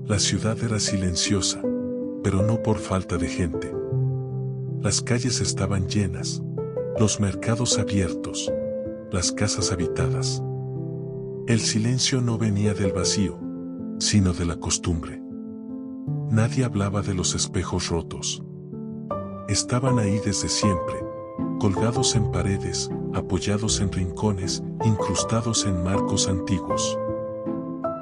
La ciudad era silenciosa, pero no por falta de gente. Las calles estaban llenas, los mercados abiertos, las casas habitadas. El silencio no venía del vacío, sino de la costumbre. Nadie hablaba de los espejos rotos. Estaban ahí desde siempre, colgados en paredes, apoyados en rincones, incrustados en marcos antiguos.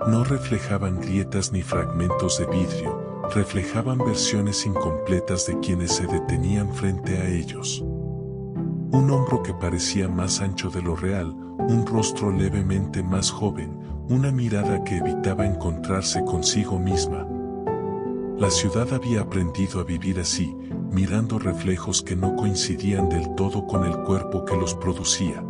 No reflejaban grietas ni fragmentos de vidrio, reflejaban versiones incompletas de quienes se detenían frente a ellos. Un hombro que parecía más ancho de lo real, un rostro levemente más joven, una mirada que evitaba encontrarse consigo misma. La ciudad había aprendido a vivir así, mirando reflejos que no coincidían del todo con el cuerpo que los producía.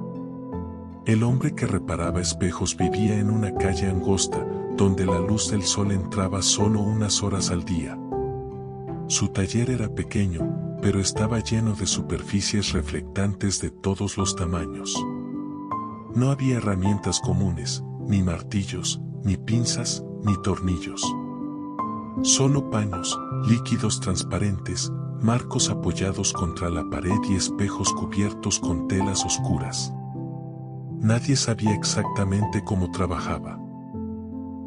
El hombre que reparaba espejos vivía en una calle angosta, donde la luz del sol entraba solo unas horas al día. Su taller era pequeño, pero estaba lleno de superficies reflectantes de todos los tamaños. No había herramientas comunes, ni martillos, ni pinzas, ni tornillos. Solo paños, líquidos transparentes, marcos apoyados contra la pared y espejos cubiertos con telas oscuras. Nadie sabía exactamente cómo trabajaba.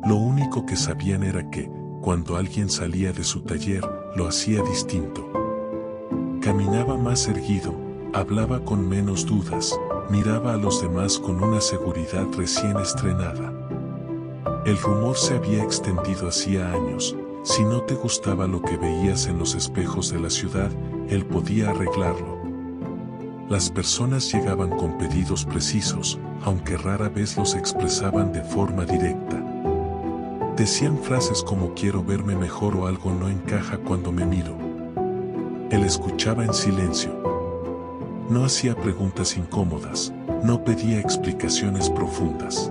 Lo único que sabían era que, cuando alguien salía de su taller, lo hacía distinto. Caminaba más erguido, hablaba con menos dudas, miraba a los demás con una seguridad recién estrenada. El rumor se había extendido hacía años: si no te gustaba lo que veías en los espejos de la ciudad, él podía arreglarlo. Las personas llegaban con pedidos precisos, aunque rara vez los expresaban de forma directa. Decían frases como "quiero verme mejor" o "algo no encaja cuando me miro". Él escuchaba en silencio. No hacía preguntas incómodas, no pedía explicaciones profundas.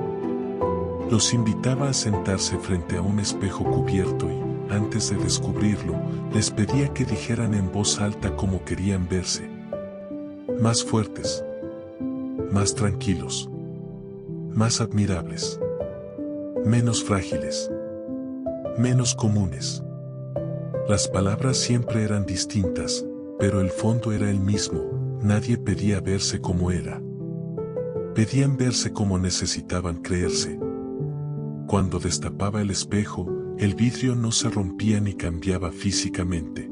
Los invitaba a sentarse frente a un espejo cubierto y, antes de descubrirlo, les pedía que dijeran en voz alta cómo querían verse. Más fuertes, más tranquilos, más admirables, menos frágiles, menos comunes. Las palabras siempre eran distintas, pero el fondo era el mismo. Nadie pedía verse como era. Pedían verse como necesitaban creerse. Cuando destapaba el espejo, el vidrio no se rompía ni cambiaba físicamente.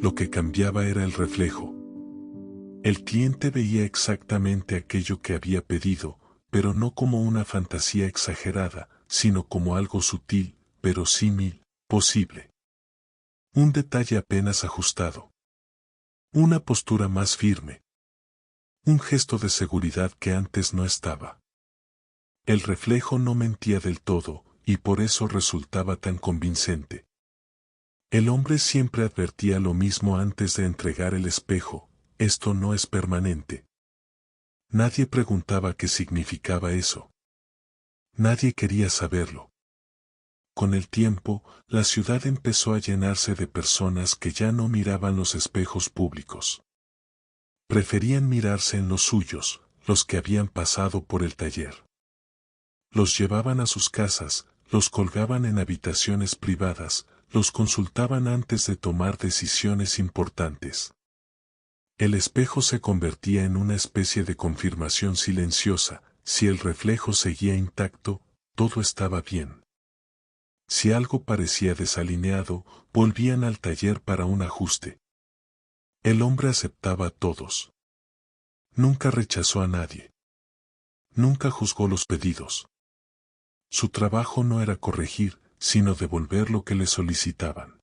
Lo que cambiaba era el reflejo. El cliente veía exactamente aquello que había pedido, pero no como una fantasía exagerada, sino como algo sutil, pero símil, posible. Un detalle apenas ajustado. Una postura más firme. Un gesto de seguridad que antes no estaba. El reflejo no mentía del todo, y por eso resultaba tan convincente. El hombre siempre advertía lo mismo antes de entregar el espejo: esto no es permanente. Nadie preguntaba qué significaba eso. Nadie quería saberlo. Con el tiempo, la ciudad empezó a llenarse de personas que ya no miraban los espejos públicos. Preferían mirarse en los suyos, los que habían pasado por el taller. Los llevaban a sus casas, los colgaban en habitaciones privadas, los consultaban antes de tomar decisiones importantes. El espejo se convertía en una especie de confirmación silenciosa: si el reflejo seguía intacto, todo estaba bien. Si algo parecía desalineado, volvían al taller para un ajuste. El hombre aceptaba a todos. Nunca rechazó a nadie. Nunca juzgó los pedidos. Su trabajo no era corregir, sino devolver lo que le solicitaban.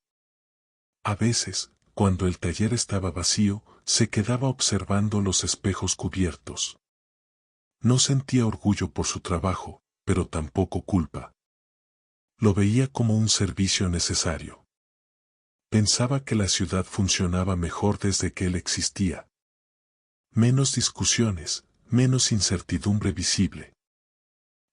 A veces, cuando el taller estaba vacío, se quedaba observando los espejos cubiertos. No sentía orgullo por su trabajo, pero tampoco culpa. Lo veía como un servicio necesario. Pensaba que la ciudad funcionaba mejor desde que él existía. Menos discusiones, menos incertidumbre visible.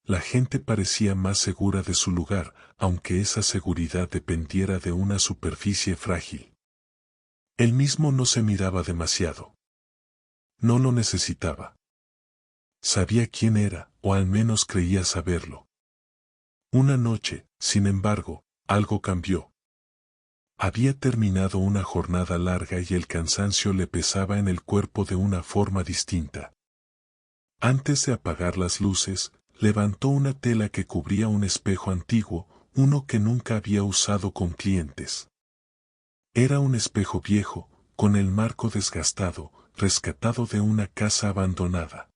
La gente parecía más segura de su lugar, aunque esa seguridad dependiera de una superficie frágil. Él mismo no se miraba demasiado. No lo necesitaba. Sabía quién era, o al menos creía saberlo. Una noche, sin embargo, Algo cambió. Había terminado una jornada larga y el cansancio le pesaba en el cuerpo de una forma distinta. Antes de apagar las luces, levantó una tela que cubría un espejo antiguo, uno que nunca había usado con clientes. Era un espejo viejo, con el marco desgastado, rescatado de una casa abandonada.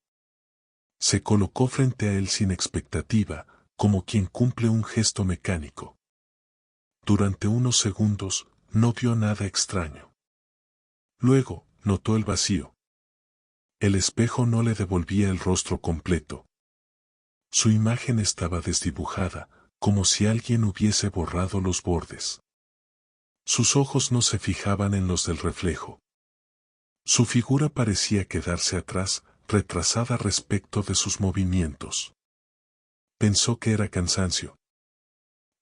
Se colocó frente a él sin expectativa, como quien cumple un gesto mecánico. Durante unos segundos, no vio nada extraño. Luego, notó el vacío. El espejo no le devolvía el rostro completo. Su imagen estaba desdibujada, como si alguien hubiese borrado los bordes. Sus ojos no se fijaban en los del reflejo. Su figura parecía quedarse atrás, retrasada respecto de sus movimientos. Pensó que era cansancio.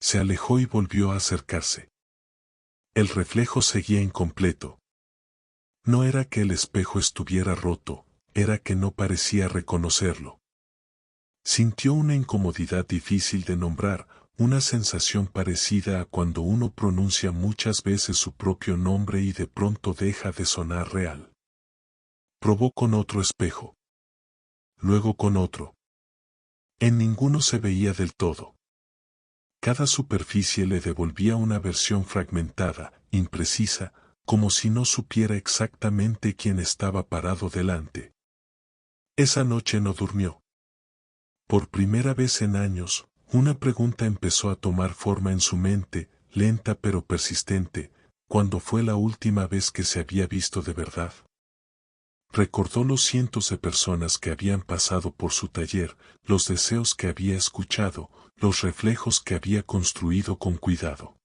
Se alejó y volvió a acercarse. El reflejo seguía incompleto. No era que el espejo estuviera roto, era que no parecía reconocerlo. Sintió una incomodidad difícil de nombrar, una sensación parecida a cuando uno pronuncia muchas veces su propio nombre y de pronto deja de sonar real. Probó con otro espejo. Luego con otro. En ninguno se veía del todo. Cada superficie le devolvía una versión fragmentada, imprecisa, como si no supiera exactamente quién estaba parado delante. Esa noche no durmió. Por primera vez en años, una pregunta empezó a tomar forma en su mente, lenta pero persistente. ¿Cuándo fue la última vez que se había visto de verdad? Recordó los cientos de personas que habían pasado por su taller, los deseos que había escuchado, los reflejos que había construido con cuidado.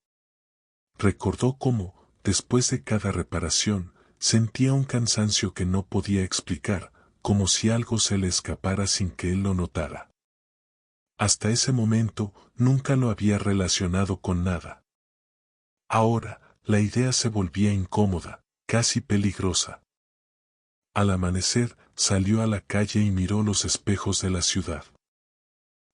Recordó cómo, después de cada reparación, sentía un cansancio que no podía explicar, como si algo se le escapara sin que él lo notara. Hasta ese momento, nunca lo había relacionado con nada. Ahora, la idea se volvía incómoda, casi peligrosa. Al amanecer, salió a la calle y miró los espejos de la ciudad.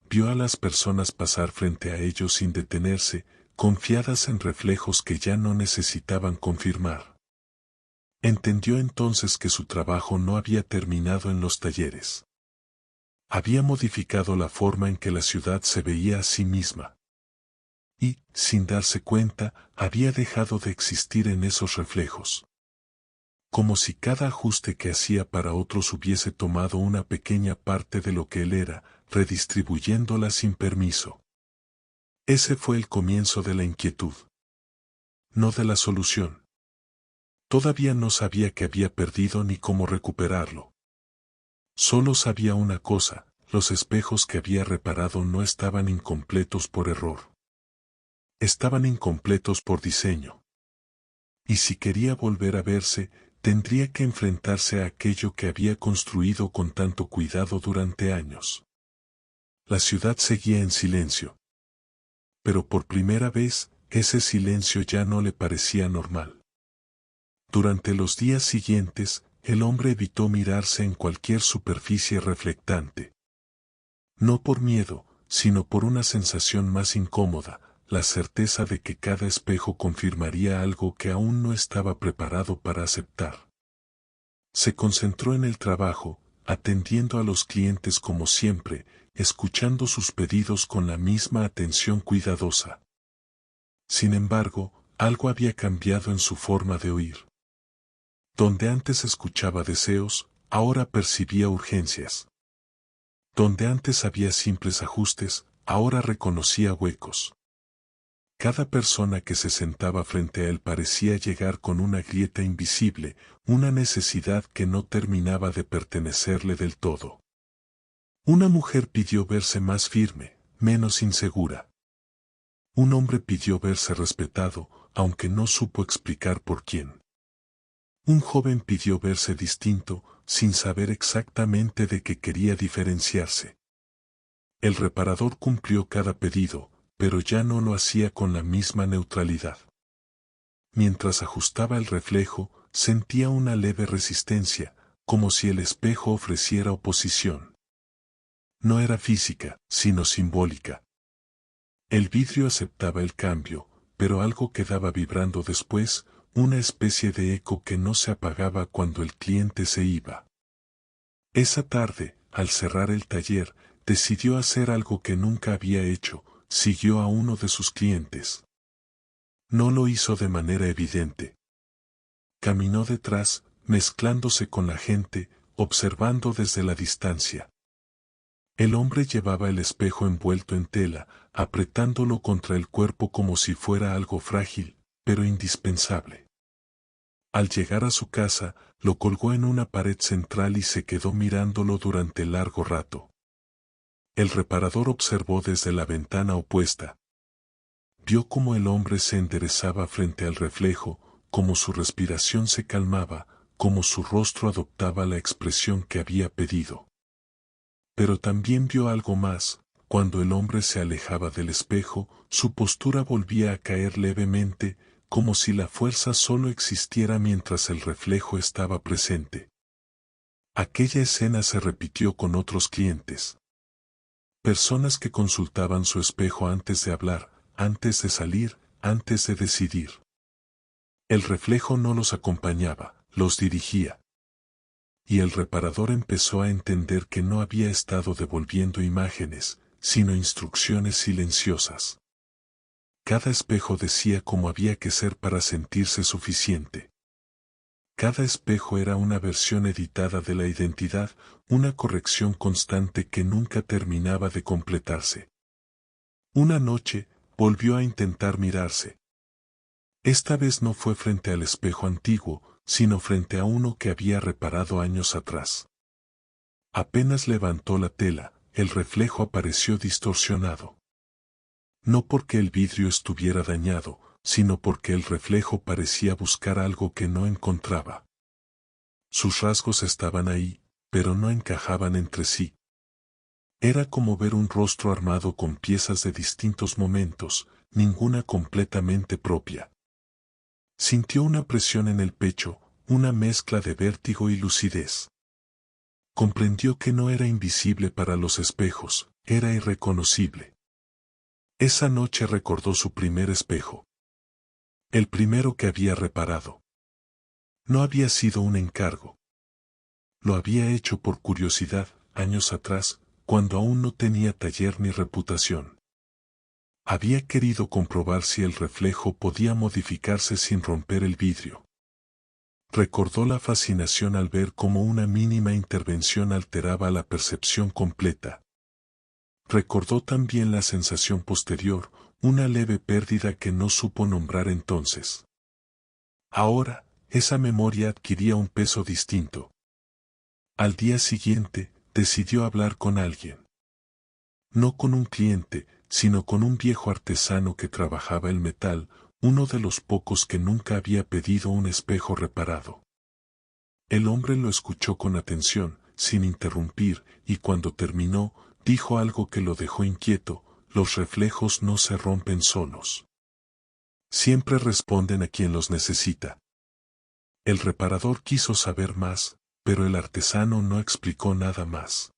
Vio a las personas pasar frente a ellos sin detenerse, confiadas en reflejos que ya no necesitaban confirmar. Entendió entonces que su trabajo no había terminado en los talleres. Había modificado la forma en que la ciudad se veía a sí misma. Y, sin darse cuenta, había dejado de existir en esos reflejos. Como si cada ajuste que hacía para otros hubiese tomado una pequeña parte de lo que él era, redistribuyéndola sin permiso. Ese fue el comienzo de la inquietud. No de la solución. Todavía no sabía qué había perdido ni cómo recuperarlo. Solo sabía una cosa, los espejos que había reparado no estaban incompletos por error. Estaban incompletos por diseño. Y si quería volver a verse, tendría que enfrentarse a aquello que había construido con tanto cuidado durante años. La ciudad seguía en silencio. Pero por primera vez, ese silencio ya no le parecía normal. Durante los días siguientes, el hombre evitó mirarse en cualquier superficie reflectante. No por miedo, sino por una sensación más incómoda, la certeza de que cada espejo confirmaría algo que aún no estaba preparado para aceptar. Se concentró en el trabajo, atendiendo a los clientes como siempre, escuchando sus pedidos con la misma atención cuidadosa. Sin embargo, algo había cambiado en su forma de oír. Donde antes escuchaba deseos, ahora percibía urgencias. Donde antes había simples ajustes, ahora reconocía huecos. Cada persona que se sentaba frente a él parecía llegar con una grieta invisible, una necesidad que no terminaba de pertenecerle del todo. Una mujer pidió verse más firme, menos insegura. Un hombre pidió verse respetado, aunque no supo explicar por quién. Un joven pidió verse distinto, sin saber exactamente de qué quería diferenciarse. El reparador cumplió cada pedido, pero ya no lo hacía con la misma neutralidad. Mientras ajustaba el reflejo, sentía una leve resistencia, como si el espejo ofreciera oposición. No era física, sino simbólica. El vidrio aceptaba el cambio, pero algo quedaba vibrando después, una especie de eco que no se apagaba cuando el cliente se iba. Esa tarde, al cerrar el taller, decidió hacer algo que nunca había hecho, siguió a uno de sus clientes. No lo hizo de manera evidente. Caminó detrás, mezclándose con la gente, observando desde la distancia. El hombre llevaba el espejo envuelto en tela, apretándolo contra el cuerpo como si fuera algo frágil, pero indispensable. Al llegar a su casa, lo colgó en una pared central y se quedó mirándolo durante largo rato. El reparador observó desde la ventana opuesta. Vio cómo el hombre se enderezaba frente al reflejo, cómo su respiración se calmaba, cómo su rostro adoptaba la expresión que había pedido. Pero también vio algo más: cuando el hombre se alejaba del espejo, su postura volvía a caer levemente, como si la fuerza solo existiera mientras el reflejo estaba presente. Aquella escena se repitió con otros clientes. Personas que consultaban su espejo antes de hablar, antes de salir, antes de decidir. El reflejo no los acompañaba, los dirigía. Y el reparador empezó a entender que no había estado devolviendo imágenes, sino instrucciones silenciosas. Cada espejo decía cómo había que ser para sentirse suficiente. Cada espejo era una versión editada de la identidad, una corrección constante que nunca terminaba de completarse. Una noche, volvió a intentar mirarse. Esta vez no fue frente al espejo antiguo, sino frente a uno que había reparado años atrás. Apenas levantó la tela, el reflejo apareció distorsionado. No porque el vidrio estuviera dañado, sino porque el reflejo parecía buscar algo que no encontraba. Sus rasgos estaban ahí, pero no encajaban entre sí. Era como ver un rostro armado con piezas de distintos momentos, ninguna completamente propia. Sintió una presión en el pecho, una mezcla de vértigo y lucidez. Comprendió que no era invisible para los espejos, era irreconocible. Esa noche recordó su primer espejo. El primero que había reparado. No había sido un encargo. Lo había hecho por curiosidad, años atrás, cuando aún no tenía taller ni reputación. Había querido comprobar si el reflejo podía modificarse sin romper el vidrio. Recordó la fascinación al ver cómo una mínima intervención alteraba la percepción completa. Recordó también la sensación posterior, una leve pérdida que no supo nombrar entonces. Ahora, esa memoria adquiría un peso distinto. Al día siguiente, decidió hablar con alguien. No con un cliente, sino con un viejo artesano que trabajaba el metal, uno de los pocos que nunca había pedido un espejo reparado. El hombre lo escuchó con atención, sin interrumpir, y cuando terminó, dijo algo que lo dejó inquieto: los reflejos no se rompen solos. Siempre responden a quien los necesita. El reparador quiso saber más, pero el artesano no explicó nada más.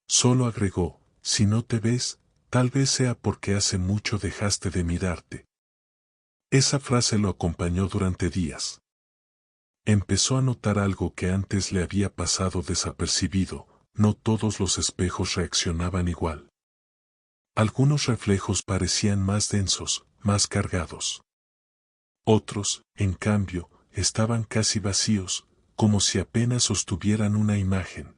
Solo agregó: si no te ves, tal vez sea porque hace mucho dejaste de mirarte. Esa frase lo acompañó durante días. Empezó a notar algo que antes le había pasado desapercibido: no todos los espejos reaccionaban igual. Algunos reflejos parecían más densos, más cargados. Otros, en cambio, estaban casi vacíos, como si apenas sostuvieran una imagen.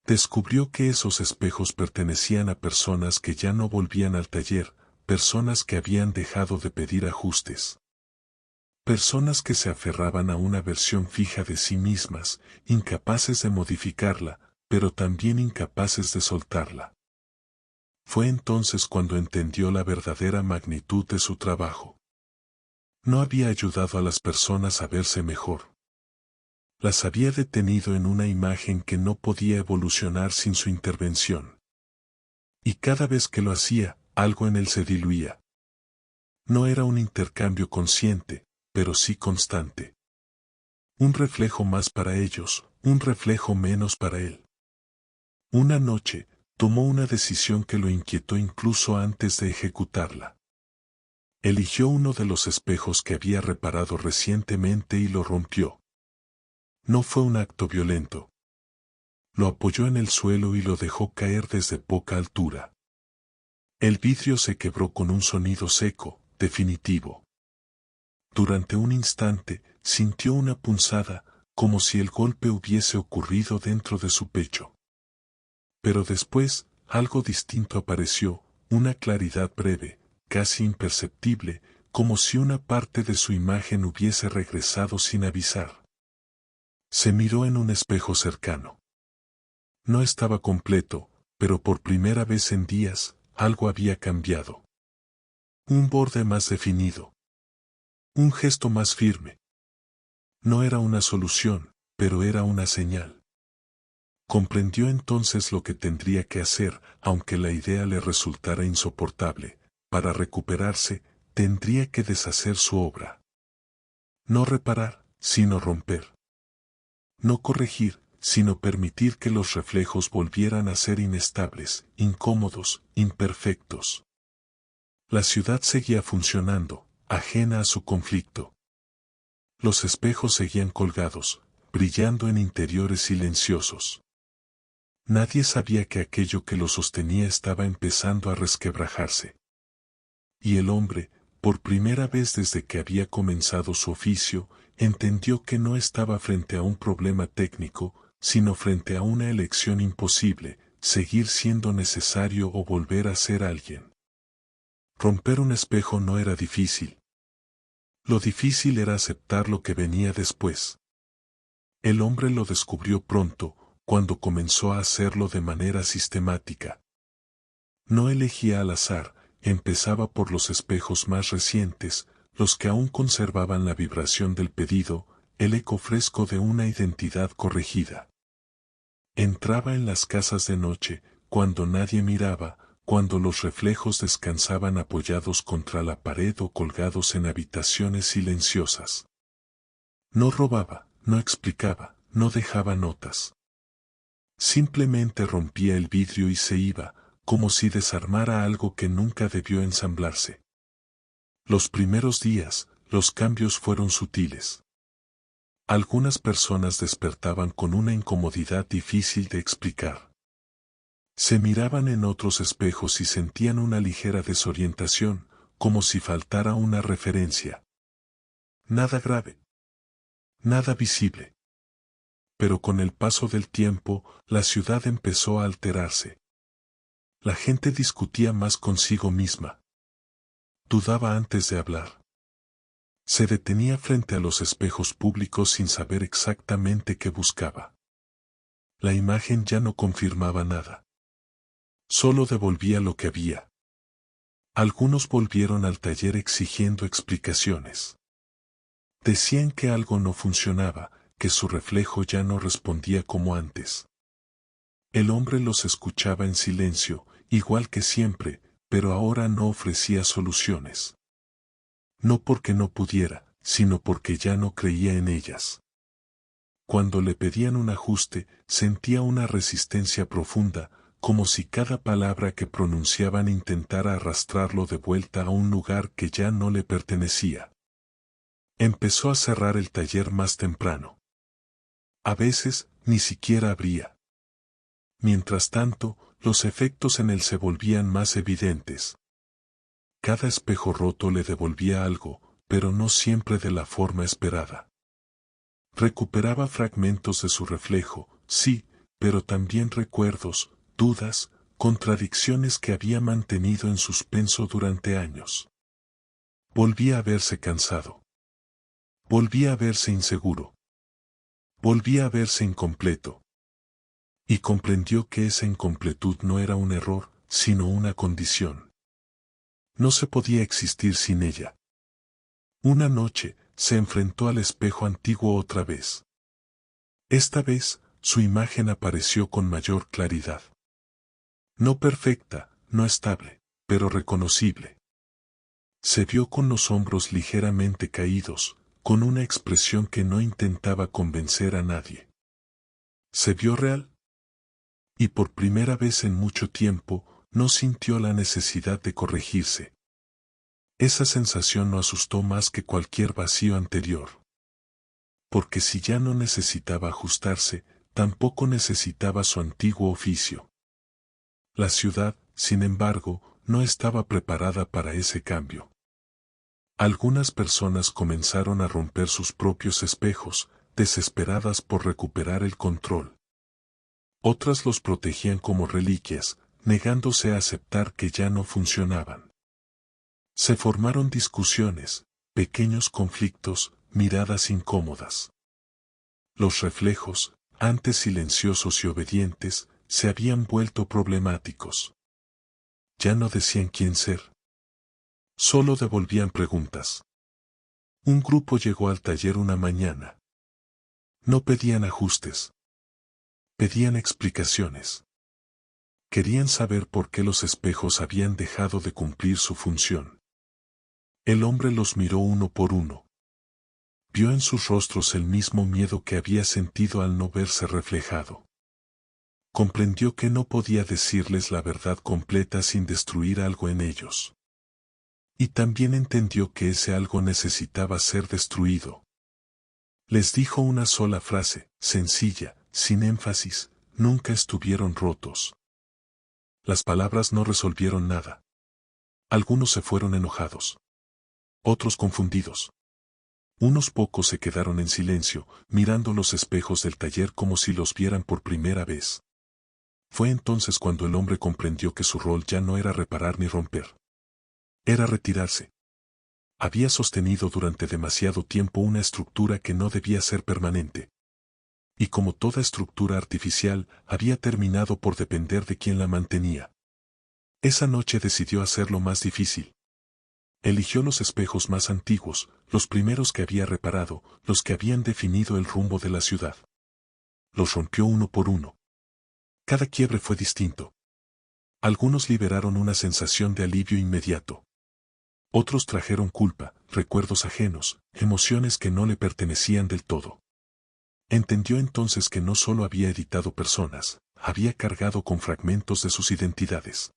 Descubrió que esos espejos pertenecían a personas que ya no volvían al taller, personas que habían dejado de pedir ajustes. Personas que se aferraban a una versión fija de sí mismas, incapaces de modificarla, pero también incapaces de soltarla. Fue entonces cuando entendió la verdadera magnitud de su trabajo. No había ayudado a las personas a verse mejor. Las había detenido en una imagen que no podía evolucionar sin su intervención. Y cada vez que lo hacía, algo en él se diluía. No era un intercambio consciente, pero sí constante. Un reflejo más para ellos, un reflejo menos para él. Una noche, tomó una decisión que lo inquietó incluso antes de ejecutarla. Eligió uno de los espejos que había reparado recientemente y lo rompió. No fue un acto violento. Lo apoyó en el suelo y lo dejó caer desde poca altura. El vidrio se quebró con un sonido seco, definitivo. Durante un instante, sintió una punzada, como si el golpe hubiese ocurrido dentro de su pecho. Pero después, algo distinto apareció, una claridad breve, casi imperceptible, como si una parte de su imagen hubiese regresado sin avisar. Se miró en un espejo cercano. No estaba completo, pero por primera vez en días, algo había cambiado. Un borde más definido. Un gesto más firme. No era una solución, pero era una señal. Comprendió entonces lo que tendría que hacer, aunque la idea le resultara insoportable. Para recuperarse, tendría que deshacer su obra. No reparar, sino romper. No corregir, sino permitir que los reflejos volvieran a ser inestables, incómodos, imperfectos. La ciudad seguía funcionando, ajena a su conflicto. Los espejos seguían colgados, brillando en interiores silenciosos. Nadie sabía que aquello que lo sostenía estaba empezando a resquebrajarse. Y el hombre, por primera vez desde que había comenzado su oficio, entendió que no estaba frente a un problema técnico, sino frente a una elección imposible, seguir siendo necesario o volver a ser alguien. Romper un espejo no era difícil. Lo difícil era aceptar lo que venía después. El hombre lo descubrió pronto, cuando comenzó a hacerlo de manera sistemática. No elegía al azar, empezaba por los espejos más recientes, los que aún conservaban la vibración del pedido, el eco fresco de una identidad corregida. Entraba en las casas de noche, cuando nadie miraba, cuando los reflejos descansaban apoyados contra la pared o colgados en habitaciones silenciosas. No robaba, no explicaba, no dejaba notas. Simplemente rompía el vidrio y se iba, como si desarmara algo que nunca debió ensamblarse. Los primeros días, los cambios fueron sutiles. Algunas personas despertaban con una incomodidad difícil de explicar. Se miraban en otros espejos y sentían una ligera desorientación, como si faltara una referencia. Nada grave. Nada visible. Pero con el paso del tiempo, la ciudad empezó a alterarse. La gente discutía más consigo misma. Dudaba antes de hablar. Se detenía frente a los espejos públicos sin saber exactamente qué buscaba. La imagen ya no confirmaba nada. Solo devolvía lo que había. Algunos volvieron al taller exigiendo explicaciones. Decían que algo no funcionaba, que su reflejo ya no respondía como antes. El hombre los escuchaba en silencio, igual que siempre, pero ahora no ofrecía soluciones. No porque no pudiera, sino porque ya no creía en ellas. Cuando le pedían un ajuste, sentía una resistencia profunda, como si cada palabra que pronunciaban intentara arrastrarlo de vuelta a un lugar que ya no le pertenecía. Empezó a cerrar el taller más temprano. A veces, ni siquiera abría. Mientras tanto, los efectos en él se volvían más evidentes. Cada espejo roto le devolvía algo, pero no siempre de la forma esperada. Recuperaba fragmentos de su reflejo, sí, pero también recuerdos, dudas, contradicciones que había mantenido en suspenso durante años. Volvía a verse cansado. Volvía a verse inseguro. Volvía a verse incompleto. Y comprendió que esa incompletud no era un error, sino una condición. No se podía existir sin ella. Una noche, se enfrentó al espejo antiguo otra vez. Esta vez, su imagen apareció con mayor claridad. No perfecta, no estable, pero reconocible. Se vio con los hombros ligeramente caídos, con una expresión que no intentaba convencer a nadie. ¿Se vio real? Y por primera vez en mucho tiempo, no sintió la necesidad de corregirse. Esa sensación no asustó más que cualquier vacío anterior. Porque si ya no necesitaba ajustarse, tampoco necesitaba su antiguo oficio. La ciudad, sin embargo, no estaba preparada para ese cambio. Algunas personas comenzaron a romper sus propios espejos, desesperadas por recuperar el control. Otras los protegían como reliquias, negándose a aceptar que ya no funcionaban. Se formaron discusiones, pequeños conflictos, miradas incómodas. Los reflejos, antes silenciosos y obedientes, se habían vuelto problemáticos. Ya no decían quién ser. Solo devolvían preguntas. Un grupo llegó al taller una mañana. No pedían ajustes. Pedían explicaciones. Querían saber por qué los espejos habían dejado de cumplir su función. El hombre los miró uno por uno. Vio en sus rostros el mismo miedo que había sentido al no verse reflejado. Comprendió que no podía decirles la verdad completa sin destruir algo en ellos. Y también entendió que ese algo necesitaba ser destruido. Les dijo una sola frase, sencilla, sin énfasis: nunca estuvieron rotos. Las palabras no resolvieron nada. Algunos se fueron enojados. Otros confundidos. Unos pocos se quedaron en silencio, mirando los espejos del taller como si los vieran por primera vez. Fue entonces cuando el hombre comprendió que su rol ya no era reparar ni romper. Era retirarse. Había sostenido durante demasiado tiempo una estructura que no debía ser permanente. Y como toda estructura artificial, había terminado por depender de quien la mantenía. Esa noche decidió hacerlo más difícil. Eligió los espejos más antiguos, los primeros que había reparado, los que habían definido el rumbo de la ciudad. Los rompió uno por uno. Cada quiebre fue distinto. Algunos liberaron una sensación de alivio inmediato. Otros trajeron culpa, recuerdos ajenos, emociones que no le pertenecían del todo. Entendió entonces que no solo había editado personas, había cargado con fragmentos de sus identidades.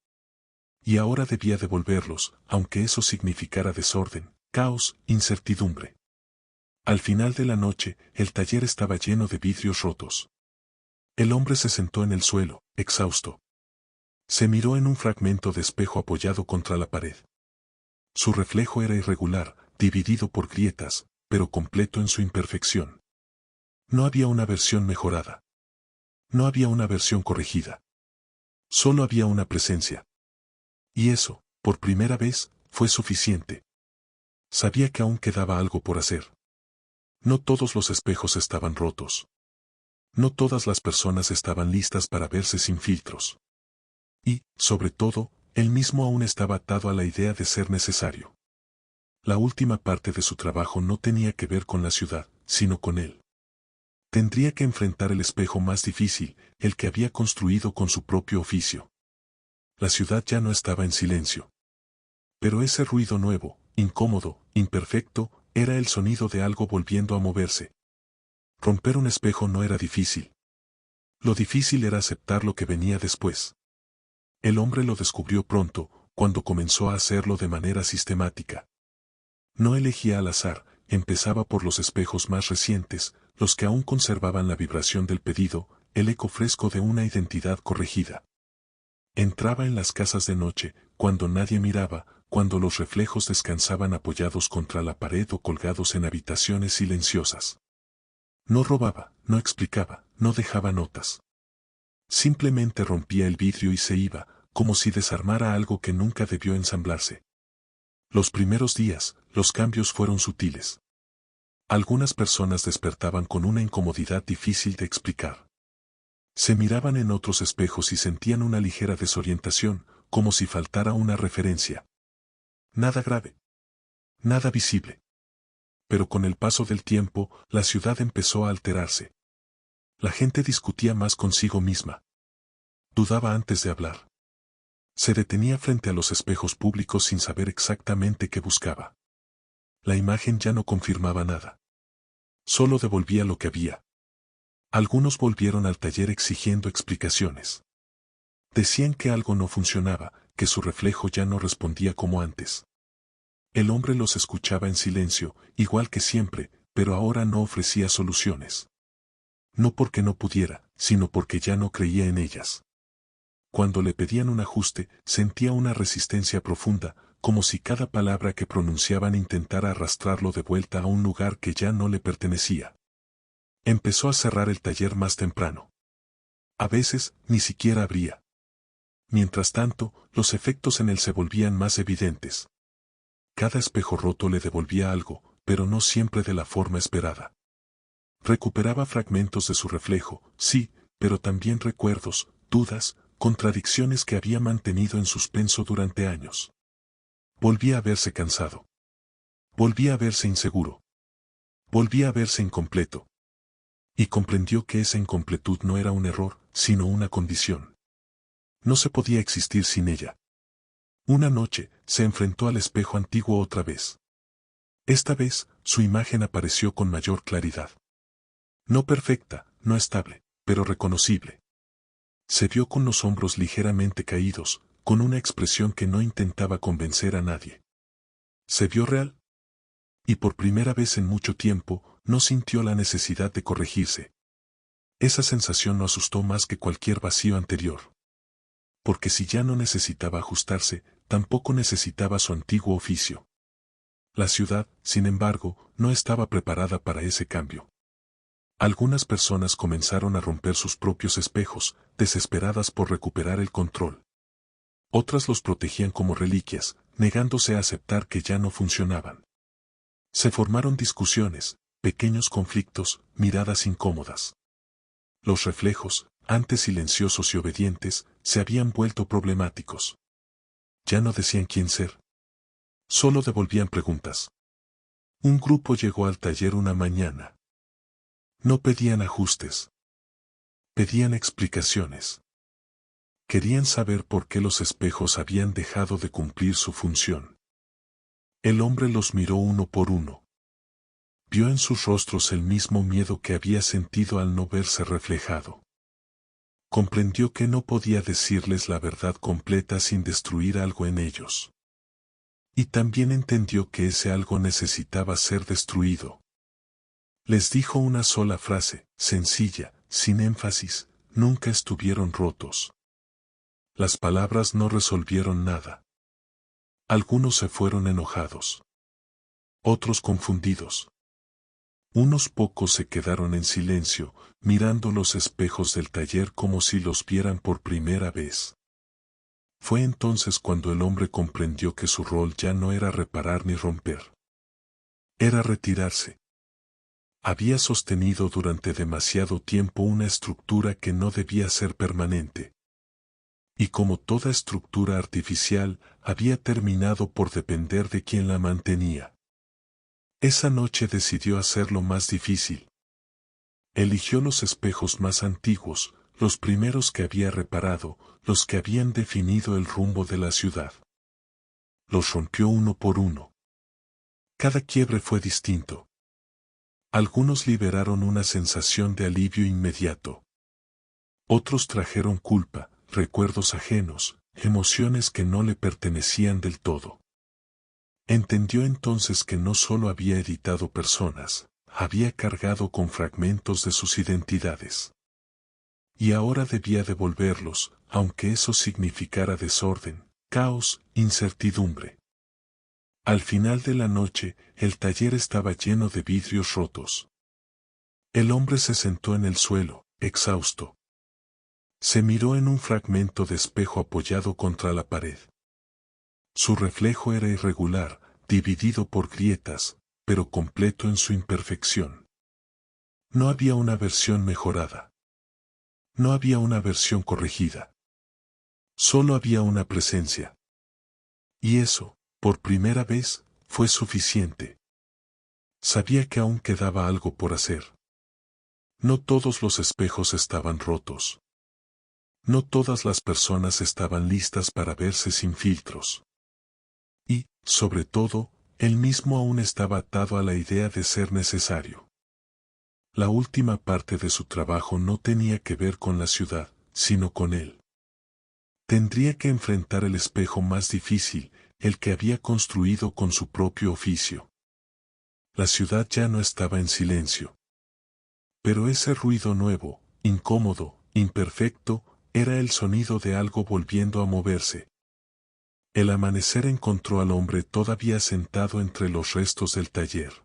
Y ahora debía devolverlos, aunque eso significara desorden, caos, incertidumbre. Al final de la noche, el taller estaba lleno de vidrios rotos. El hombre se sentó en el suelo, exhausto. Se miró en un fragmento de espejo apoyado contra la pared. Su reflejo era irregular, dividido por grietas, pero completo en su imperfección. No había una versión mejorada. No había una versión corregida. Solo había una presencia. Y eso, por primera vez, fue suficiente. Sabía que aún quedaba algo por hacer. No todos los espejos estaban rotos. No todas las personas estaban listas para verse sin filtros. Y, sobre todo, él mismo aún estaba atado a la idea de ser necesario. La última parte de su trabajo no tenía que ver con la ciudad, sino con él. Tendría que enfrentar el espejo más difícil, el que había construido con su propio oficio. La ciudad ya no estaba en silencio. Pero ese ruido nuevo, incómodo, imperfecto, era el sonido de algo volviendo a moverse. Romper un espejo no era difícil. Lo difícil era aceptar lo que venía después. El hombre lo descubrió pronto, cuando comenzó a hacerlo de manera sistemática. No elegía al azar, empezaba por los espejos más recientes, los que aún conservaban la vibración del pedido, el eco fresco de una identidad corregida. Entraba en las casas de noche, cuando nadie miraba, cuando los reflejos descansaban apoyados contra la pared o colgados en habitaciones silenciosas. No robaba, no explicaba, no dejaba notas. Simplemente rompía el vidrio y se iba, como si desarmara algo que nunca debió ensamblarse. Los primeros días, los cambios fueron sutiles. Algunas personas despertaban con una incomodidad difícil de explicar. Se miraban en otros espejos y sentían una ligera desorientación, como si faltara una referencia. Nada grave. Nada visible. Pero con el paso del tiempo, la ciudad empezó a alterarse. La gente discutía más consigo misma. Dudaba antes de hablar. Se detenía frente a los espejos públicos sin saber exactamente qué buscaba. La imagen ya no confirmaba nada. Solo devolvía lo que había. Algunos volvieron al taller exigiendo explicaciones. Decían que algo no funcionaba, que su reflejo ya no respondía como antes. El hombre los escuchaba en silencio, igual que siempre, pero ahora no ofrecía soluciones. No porque no pudiera, sino porque ya no creía en ellas. Cuando le pedían un ajuste, sentía una resistencia profunda, como si cada palabra que pronunciaban intentara arrastrarlo de vuelta a un lugar que ya no le pertenecía. Empezó a cerrar el taller más temprano. A veces, ni siquiera abría. Mientras tanto, los efectos en él se volvían más evidentes. Cada espejo roto le devolvía algo, pero no siempre de la forma esperada. Recuperaba fragmentos de su reflejo, sí, pero también recuerdos, dudas, contradicciones que había mantenido en suspenso durante años. Volvía a verse cansado. Volvía a verse inseguro. Volvía a verse incompleto. Y comprendió que esa incompletud no era un error, sino una condición. No se podía existir sin ella. Una noche, se enfrentó al espejo antiguo otra vez. Esta vez, su imagen apareció con mayor claridad. No perfecta, no estable, pero reconocible. Se vio con los hombros ligeramente caídos, con una expresión que no intentaba convencer a nadie. Se vio real. Y por primera vez en mucho tiempo, no sintió la necesidad de corregirse. Esa sensación no asustó más que cualquier vacío anterior. Porque si ya no necesitaba ajustarse, tampoco necesitaba su antiguo oficio. La ciudad, sin embargo, no estaba preparada para ese cambio. Algunas personas comenzaron a romper sus propios espejos, desesperadas por recuperar el control. Otras los protegían como reliquias, negándose a aceptar que ya no funcionaban. Se formaron discusiones, pequeños conflictos, miradas incómodas. Los reflejos, antes silenciosos y obedientes, se habían vuelto problemáticos. Ya no decían quién ser. Solo devolvían preguntas. Un grupo llegó al taller una mañana. No pedían ajustes. Pedían explicaciones. Querían saber por qué los espejos habían dejado de cumplir su función. El hombre los miró uno por uno. Vio en sus rostros el mismo miedo que había sentido al no verse reflejado. Comprendió que no podía decirles la verdad completa sin destruir algo en ellos. Y también entendió que ese algo necesitaba ser destruido. Les dijo una sola frase, sencilla, sin énfasis: nunca estuvieron rotos. Las palabras no resolvieron nada. Algunos se fueron enojados. Otros confundidos. Unos pocos se quedaron en silencio, mirando los espejos del taller como si los vieran por primera vez. Fue entonces cuando el hombre comprendió que su rol ya no era reparar ni romper. Era retirarse. Había sostenido durante demasiado tiempo una estructura que no debía ser permanente. Y como toda estructura artificial, había terminado por depender de quien la mantenía. Esa noche decidió hacerlo más difícil. Eligió los espejos más antiguos, los primeros que había reparado, los que habían definido el rumbo de la ciudad. Los rompió uno por uno. Cada quiebre fue distinto. Algunos liberaron una sensación de alivio inmediato. Otros trajeron culpa, recuerdos ajenos, emociones que no le pertenecían del todo. Entendió entonces que no solo había editado personas, había cargado con fragmentos de sus identidades. Y ahora debía devolverlos, aunque eso significara desorden, caos, incertidumbre. Al final de la noche, el taller estaba lleno de vidrios rotos. El hombre se sentó en el suelo, exhausto. Se miró en un fragmento de espejo apoyado contra la pared. Su reflejo era irregular, dividido por grietas, pero completo en su imperfección. No había una versión mejorada. No había una versión corregida. Solo había una presencia. Y eso, por primera vez, fue suficiente. Sabía que aún quedaba algo por hacer. No todos los espejos estaban rotos. No todas las personas estaban listas para verse sin filtros. Y, sobre todo, él mismo aún estaba atado a la idea de ser necesario. La última parte de su trabajo no tenía que ver con la ciudad, sino con él. Tendría que enfrentar el espejo más difícil, el que había construido con su propio oficio. La ciudad ya no estaba en silencio. Pero ese ruido nuevo, incómodo, imperfecto, era el sonido de algo volviendo a moverse. El amanecer encontró al hombre todavía sentado entre los restos del taller.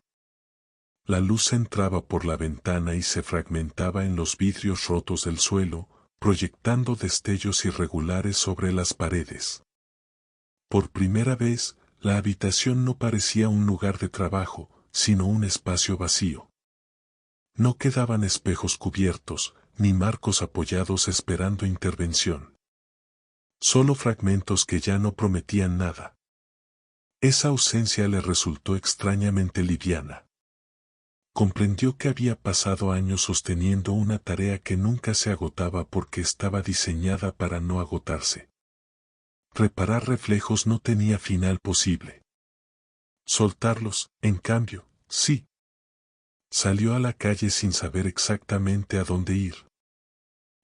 La luz entraba por la ventana y se fragmentaba en los vidrios rotos del suelo, proyectando destellos irregulares sobre las paredes. Por primera vez, la habitación no parecía un lugar de trabajo, sino un espacio vacío. No quedaban espejos cubiertos, ni marcos apoyados esperando intervención. Solo fragmentos que ya no prometían nada. Esa ausencia le resultó extrañamente liviana. Comprendió que había pasado años sosteniendo una tarea que nunca se agotaba porque estaba diseñada para no agotarse. Reparar reflejos no tenía final posible. Soltarlos, en cambio, sí. Salió a la calle sin saber exactamente a dónde ir.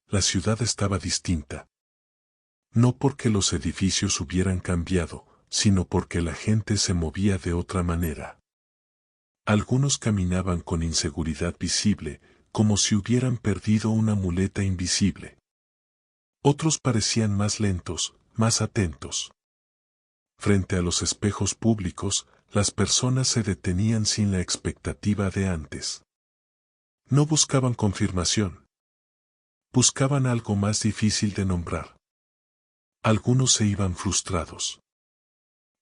La ciudad estaba distinta. No porque los edificios hubieran cambiado, sino porque la gente se movía de otra manera. Algunos caminaban con inseguridad visible, como si hubieran perdido una muleta invisible. Otros parecían más lentos, más atentos. Frente a los espejos públicos, las personas se detenían sin la expectativa de antes. No buscaban confirmación. Buscaban algo más difícil de nombrar. Algunos se iban frustrados.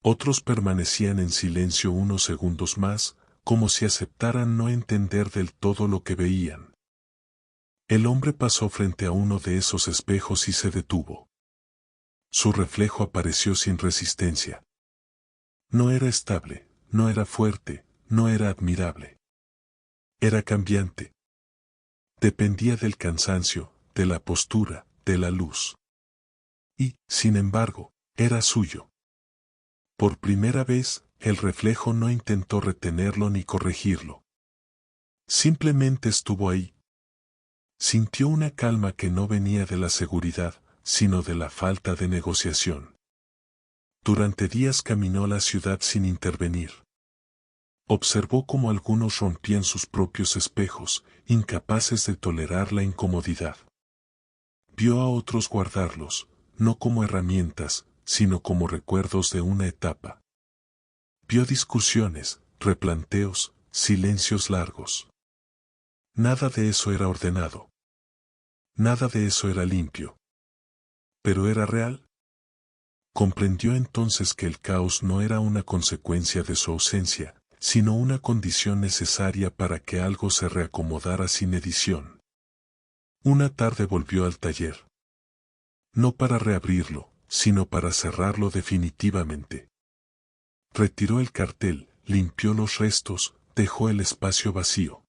Otros permanecían en silencio unos segundos más, como si aceptaran no entender del todo lo que veían. El hombre pasó frente a uno de esos espejos y se detuvo. Su reflejo apareció sin resistencia. No era estable, no era fuerte, no era admirable. Era cambiante. Dependía del cansancio, de la postura, de la luz. Y, sin embargo, era suyo. Por primera vez, el reflejo no intentó retenerlo ni corregirlo. Simplemente estuvo ahí. Sintió una calma que no venía de la seguridad, sino de la falta de negociación. Durante días caminó la ciudad sin intervenir. Observó cómo algunos rompían sus propios espejos, incapaces de tolerar la incomodidad. Vio a otros guardarlos, no como herramientas, sino como recuerdos de una etapa. Vio discusiones, replanteos, silencios largos. Nada de eso era ordenado. Nada de eso era limpio. ¿Pero era real? Comprendió entonces que el caos no era una consecuencia de su ausencia, sino una condición necesaria para que algo se reacomodara sin edición. Una tarde volvió al taller. No para reabrirlo, sino para cerrarlo definitivamente. Retiró el cartel, limpió los restos, dejó el espacio vacío.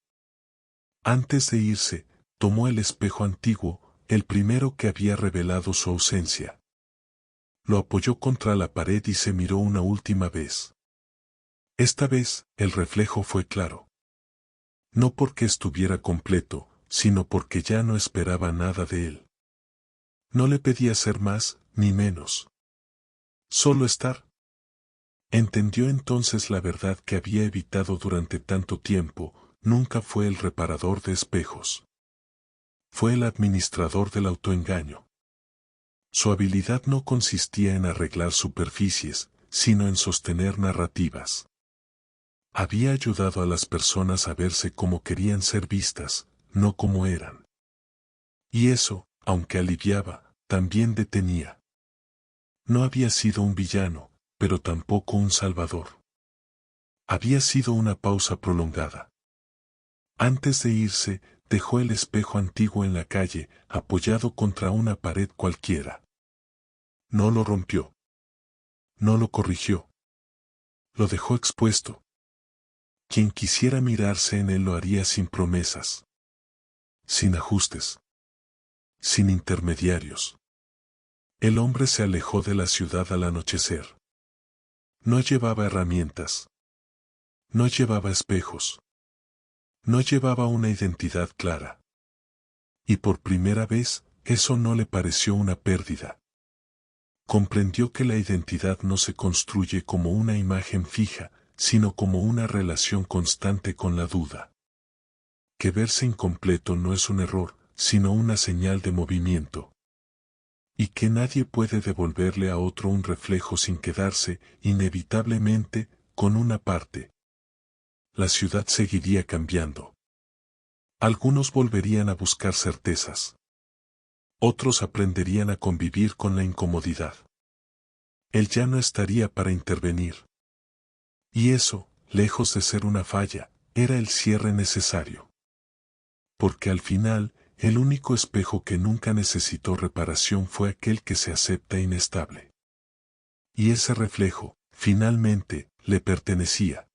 Antes de irse, tomó el espejo antiguo, el primero que había revelado su ausencia. Lo apoyó contra la pared y se miró una última vez. Esta vez, el reflejo fue claro. No porque estuviera completo, sino porque ya no esperaba nada de él. No le pedía ser más, ni menos. Solo estar. Entendió entonces la verdad que había evitado durante tanto tiempo: nunca fue el reparador de espejos. Fue el administrador del autoengaño. Su habilidad no consistía en arreglar superficies, sino en sostener narrativas. Había ayudado a las personas a verse como querían ser vistas, no como eran. Y eso, aunque aliviaba, también detenía. No había sido un villano, pero tampoco un salvador. Había sido una pausa prolongada. Antes de irse, dejó el espejo antiguo en la calle, apoyado contra una pared cualquiera. No lo rompió. No lo corrigió. Lo dejó expuesto. Quien quisiera mirarse en él lo haría sin promesas. Sin ajustes. Sin intermediarios. El hombre se alejó de la ciudad al anochecer. No llevaba herramientas. No llevaba espejos. No llevaba una identidad clara. Y por primera vez, eso no le pareció una pérdida. Comprendió que la identidad no se construye como una imagen fija, sino como una relación constante con la duda. Que verse incompleto no es un error, sino una señal de movimiento. Y que nadie puede devolverle a otro un reflejo sin quedarse, inevitablemente, con una parte. La ciudad seguiría cambiando. Algunos volverían a buscar certezas. Otros aprenderían a convivir con la incomodidad. Él ya no estaría para intervenir. Y eso, lejos de ser una falla, era el cierre necesario. Porque al final, el único espejo que nunca necesitó reparación fue aquel que se acepta inestable. Y ese reflejo, finalmente, le pertenecía.